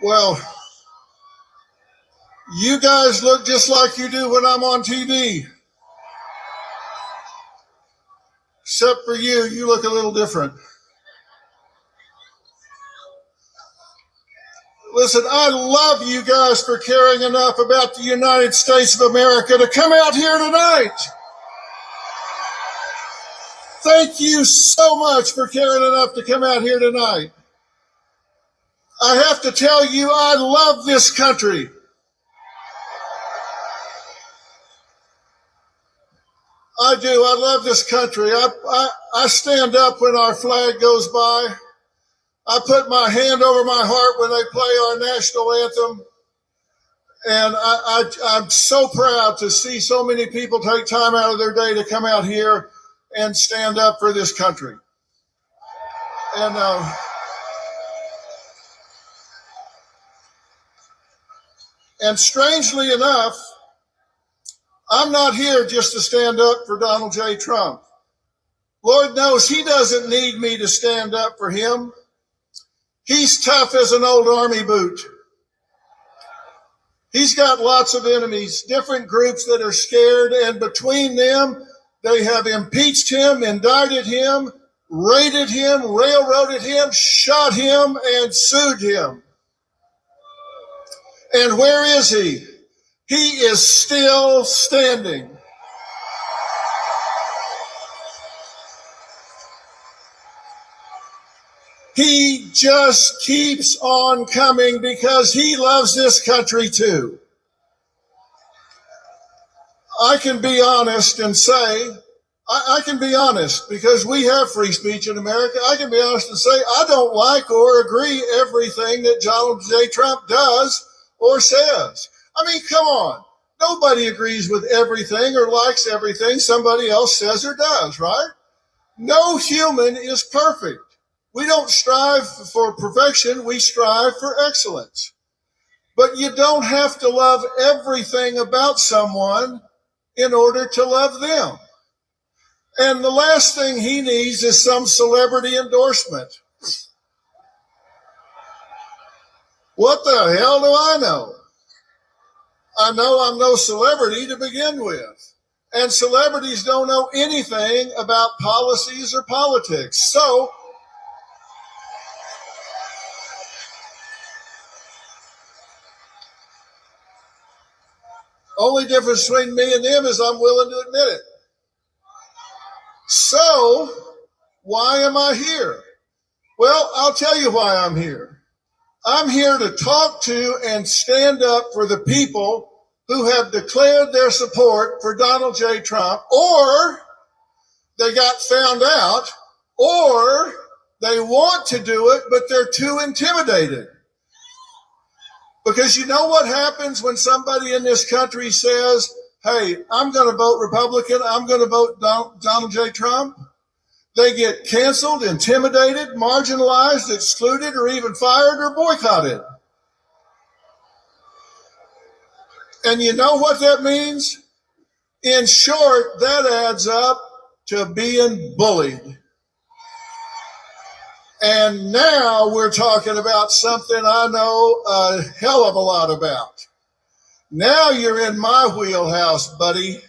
Well, you guys look just like you do when I'm on TV. Except for you, you look a little different. Listen, I love you guys for caring enough about the United States of America to come out here tonight. Thank you so much for caring enough to come out here tonight. I have to tell you, I love this country. I do. I love this country. I stand up when our flag goes by. I put my hand over my heart when they play our national anthem. And I'm so proud to see so many people take time out of their day to come out here and stand up for this country. And strangely enough, I'm not here just to stand up for Donald J. Trump. Lord knows he doesn't need me to stand up for him. He's tough as an old army boot. He's got lots of enemies, different groups that are scared, and between them, they have impeached him, indicted him, raided him, railroaded him, shot him, and sued him. And where is he? He is still standing. He just keeps on coming because he loves this country too. I can be honest and say, I can be honest because we have free speech in America. I can be honest and say I don't like or agree everything that Donald J. Trump does or says. I mean, come on. Nobody agrees with everything or likes everything somebody else says or does, right? No human is perfect. We don't strive for perfection, we strive for excellence. But you don't have to love everything about someone in order to love them. And the last thing he needs is some celebrity endorsement. What the hell do I know? I know I'm no celebrity to begin with. And celebrities don't know anything about policies or politics. So, only difference between me and them is I'm willing to admit it. So, why am I here? Well, I'll tell you why I'm here. I'm here to talk to and stand up for the people who have declared their support for Donald J. Trump, or they got found out, or they want to do it, but they're too intimidated. Because you know what happens when somebody in this country says, hey, I'm going to vote Republican, I'm going to vote Donald J. Trump? They get canceled, intimidated, marginalized, excluded, or even fired or boycotted. And you know what that means? In short, that adds up to being bullied. And now we're talking about something I know a hell of a lot about. Now you're in my wheelhouse, buddy.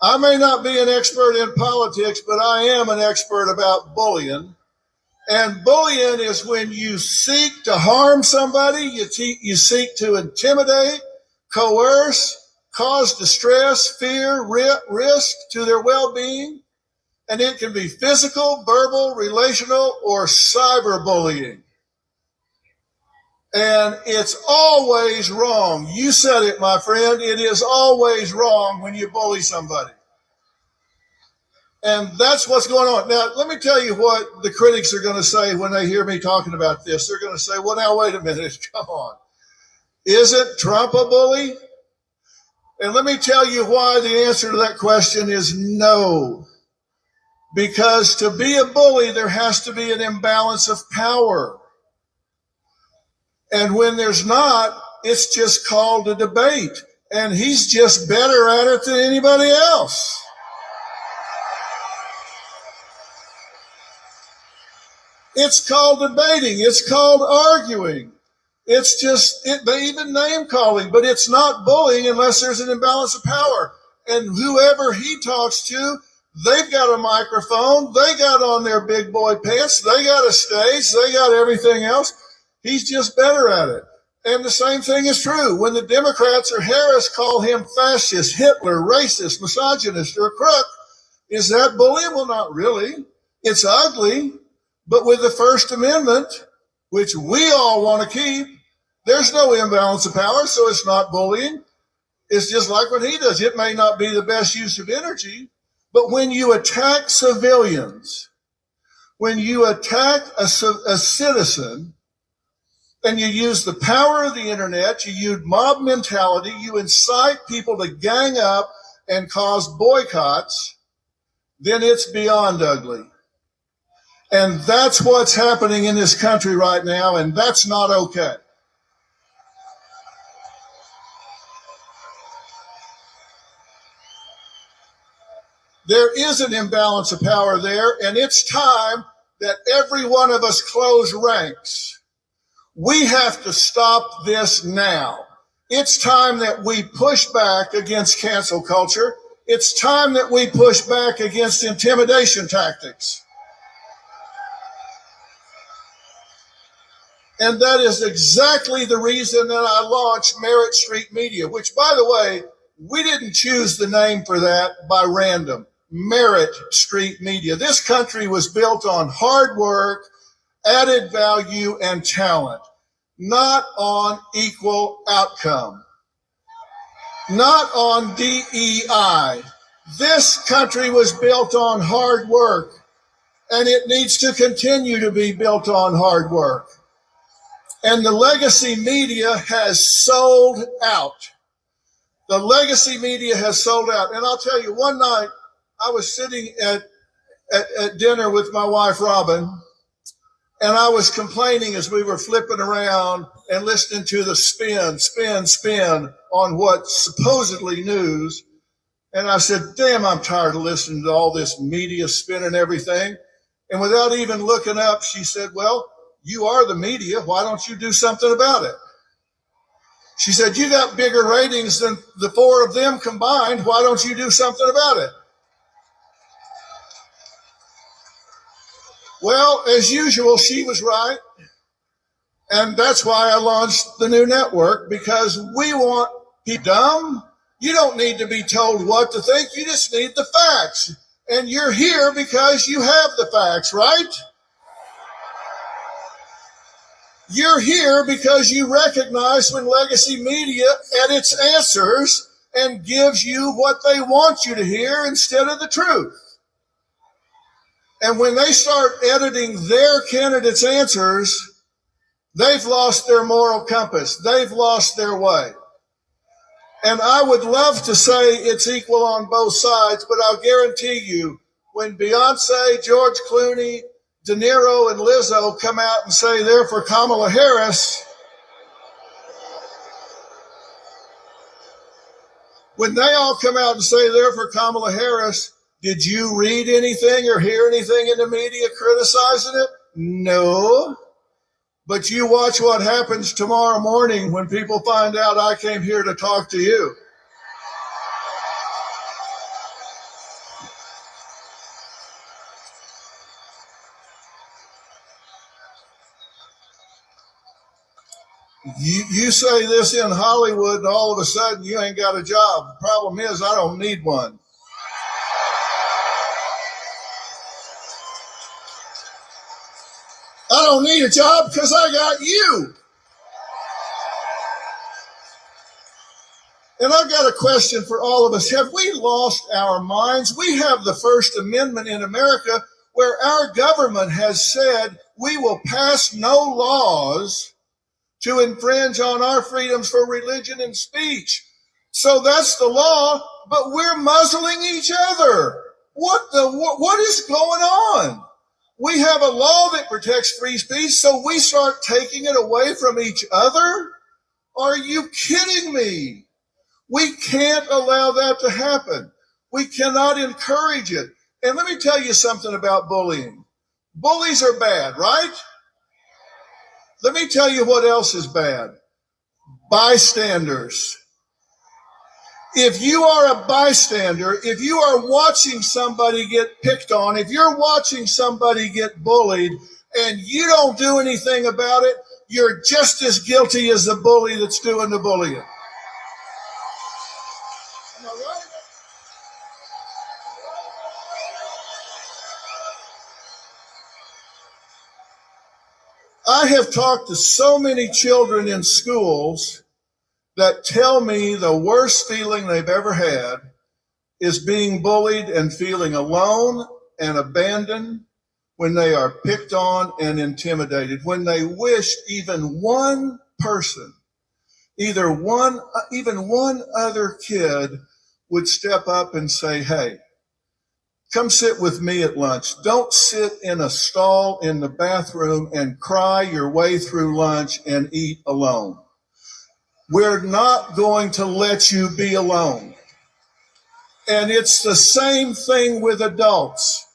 I may not be an expert in politics, but I am an expert about bullying. And bullying is when you seek to harm somebody, you seek to intimidate, coerce, cause distress, fear, risk to their well-being. And it can be physical, verbal, relational, or cyberbullying. And it's always wrong. You said it, my friend. It is always wrong when you bully somebody. And that's what's going on. Now, let me tell you what the critics are going to say when they hear me talking about this. They're going to say, well, now, wait a minute. Come on. Isn't Trump a bully? And let me tell you why the answer to that question is no. Because to be a bully, there has to be an imbalance of power. And when there's not, it's just called a debate. And he's just better at it than anybody else. It's called debating. It's called arguing. They even name calling, but it's not bullying unless there's an imbalance of power. And whoever he talks to, they've got a microphone, they got on their big boy pants, they got a stage, they got everything else. He's just better at it. And the same thing is true when the Democrats or Harris call him fascist, Hitler, racist, misogynist, or a crook. Is that bullying? Well, not really. It's ugly. But with the First Amendment, which we all want to keep, there's no imbalance of power, so it's not bullying. It's just like what he does. It may not be the best use of energy, but when you attack civilians, when you attack a citizen, and you use the power of the internet, you use mob mentality, you incite people to gang up and cause boycotts, then it's beyond ugly. And that's what's happening in this country right now, and that's not okay. There is an imbalance of power there, and it's time that every one of us close ranks. We have to stop this now. It's time that we push back against cancel culture. It's time that we push back against intimidation tactics. And that is exactly the reason that I launched Merit Street Media, which, by the way, we didn't choose the name for that by random. Merit Street Media. This country was built on hard work, added value, and talent, not on equal outcome, not on DEI. This country was built on hard work, and it needs to continue to be built on hard work. And the legacy media has sold out. The legacy media has sold out. And I'll tell you, one night I was sitting at dinner with my wife, Robin, and I was complaining as we were flipping around and listening to the spin on what's supposedly news. And I said, damn, I'm tired of listening to all this media spin and everything. And without even looking up, she said, well, you are the media. Why don't you do something about it? She said, you got bigger ratings than the four of them combined. Why don't you do something about it? Well, as usual, she was right. And that's why I launched the new network, because we want people dumb. You don't need to be told what to think. You just need the facts. And you're here because you have the facts, right? You're here because you recognize when legacy media edits answers and gives you what they want you to hear instead of the truth. And when they start editing their candidates' answers, they've lost their moral compass. They've lost their way. And I would love to say it's equal on both sides, but I'll guarantee you, when Beyonce, George Clooney, De Niro, and Lizzo come out and say they're for Kamala Harris, when they all come out and say they're for Kamala Harris, did you read anything or hear anything in the media criticizing it? No. But you watch what happens tomorrow morning when people find out I came here to talk to you. You say this in Hollywood and all of a sudden you ain't got a job. The problem is I don't need one. I don't need a job because I got you. And I've got a question for all of us. Have we lost our minds? We have the First Amendment in America where our government has said we will pass no laws to infringe on our freedoms for religion and speech. So that's the law, but we're muzzling each other. What is going on? We have a law that protects free speech, so we start taking it away from each other? Are you kidding me? We can't allow that to happen. We cannot encourage it. And let me tell you something about bullying. Bullies are bad, right? Let me tell you what else is bad. Bystanders. If you are a bystander, if you are watching somebody get picked on, if you're watching somebody get bullied and you don't do anything about it, you're just as guilty as the bully that's doing the bullying. Am I right? I have talked to so many children in schools that tell me the worst feeling they've ever had is being bullied and feeling alone and abandoned when they are picked on and intimidated, when they wish even one person, even one other kid would step up and say, hey, come sit with me at lunch. Don't sit in a stall in the bathroom and cry your way through lunch and eat alone. We're not going to let you be alone. And it's the same thing with adults.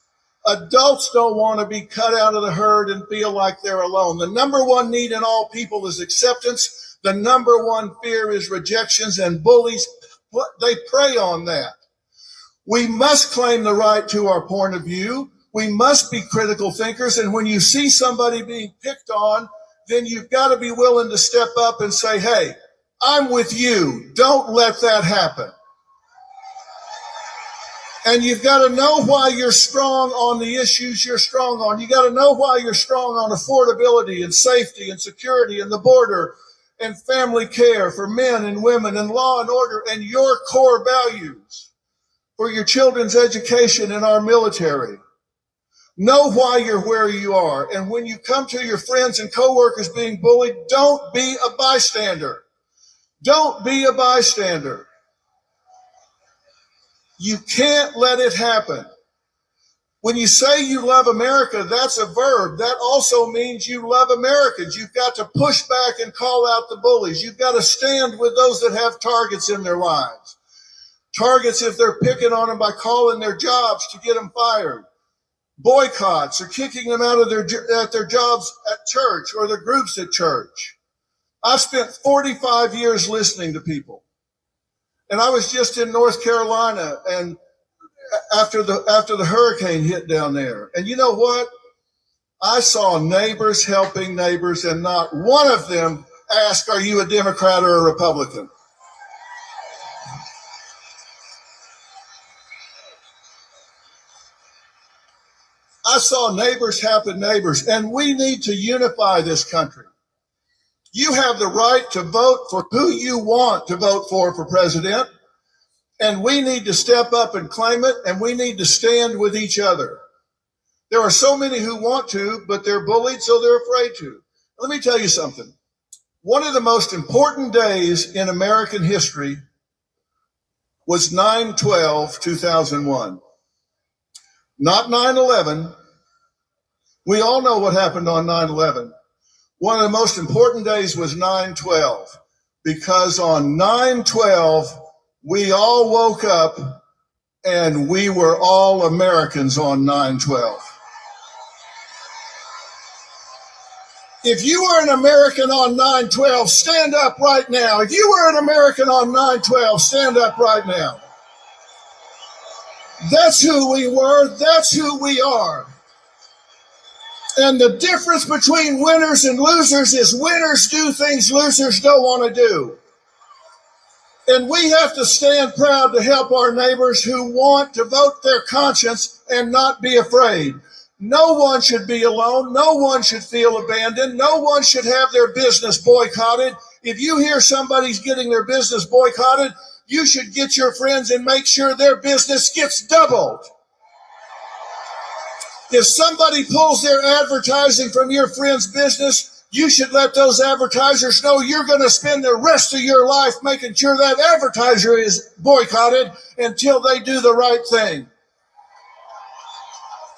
Adults don't want to be cut out of the herd and feel like they're alone. The number one need in all people is acceptance. The number one fear is rejections, and bullies, they prey on that. We must claim the right to our point of view. We must be critical thinkers. And when you see somebody being picked on, then you've got to be willing to step up and say, hey, I'm with you. Don't let that happen. And you've got to know why you're strong on the issues you're strong on. You got to know why you're strong on affordability and safety and security and the border and family care for men and women and law and order and your core values for your children's education and our military. Know why you're where you are. And when you come to your friends and coworkers being bullied, don't be a bystander. Don't be a bystander. You can't let it happen. When you say you love America, that's a verb. That also means you love Americans. You've got to push back and call out the bullies. You've got to stand with those that have targets in their lives. Targets if they're picking on them by calling their jobs to get them fired. Boycotts or kicking them out of their jobs at church or their groups at church. I've spent 45 years listening to people. And I was just in North Carolina and after the hurricane hit down there. And you know what? I saw neighbors helping neighbors, and not one of them asked, are you a Democrat or a Republican? I saw neighbors helping neighbors, and we need to unify this country. You have the right to vote for who you want to vote for president, and we need to step up and claim it, and we need to stand with each other. There are so many who want to, but they're bullied, so they're afraid to. Let me tell you something. One of the most important days in American history was 9/12/2001. Not 9/11. We all know what happened on 9/11. One of the most important days was 9/12, because on 9/12, we all woke up and we were all Americans on 9/12. If you were an American on 9/12, stand up right now. If you were an American on 9/12, stand up right now. That's who we were. That's who we are. And the difference between winners and losers is winners do things losers don't want to do. And we have to stand proud to help our neighbors who want to vote their conscience and not be afraid. No one should be alone. No one should feel abandoned. No one should have their business boycotted. If you hear somebody's getting their business boycotted, you should get your friends and make sure their business gets doubled. If somebody pulls their advertising from your friend's business, you should let those advertisers know you're going to spend the rest of your life making sure that advertiser is boycotted until they do the right thing.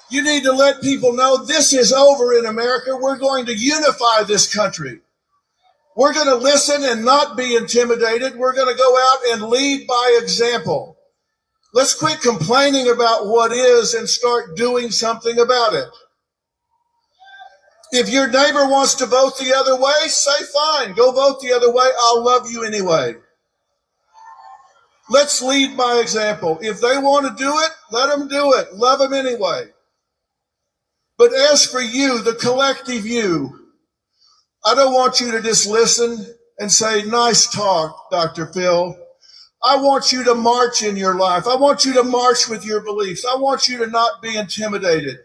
You need to let people know this is over in America. We're going to unify this country. We're going to listen and not be intimidated. We're going to go out and lead by example. Let's quit complaining about what is and start doing something about it. If your neighbor wants to vote the other way, say fine, go vote the other way. I'll love you anyway. Let's lead by example. If they want to do it, let them do it. Love them anyway. But as for you, the collective you, I don't want you to just listen and say, nice talk, Dr. Phil. I want you to march in your life. I want you to march with your beliefs. I want you to not be intimidated.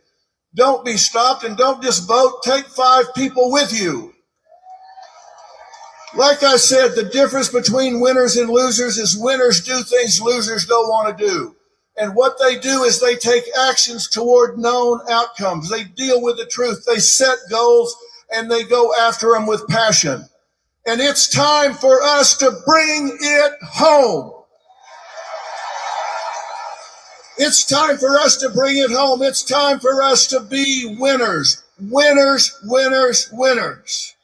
Don't be stopped, and don't just vote. Take 5 people with you. Like I said, the difference between winners and losers is winners do things losers don't want to do. And what they do is they take actions toward known outcomes. They deal with the truth. They set goals, and they go after them with passion. And it's time for us to bring it home. It's time for us to bring it home. It's time for us to be winners. Winners, winners, winners.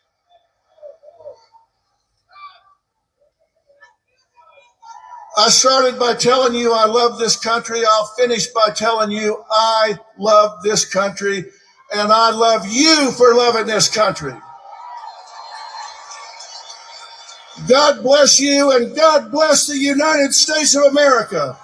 I started by telling you I love this country. I'll finish by telling you I love this country, and I love you for loving this country. God bless you, and God bless the United States of America.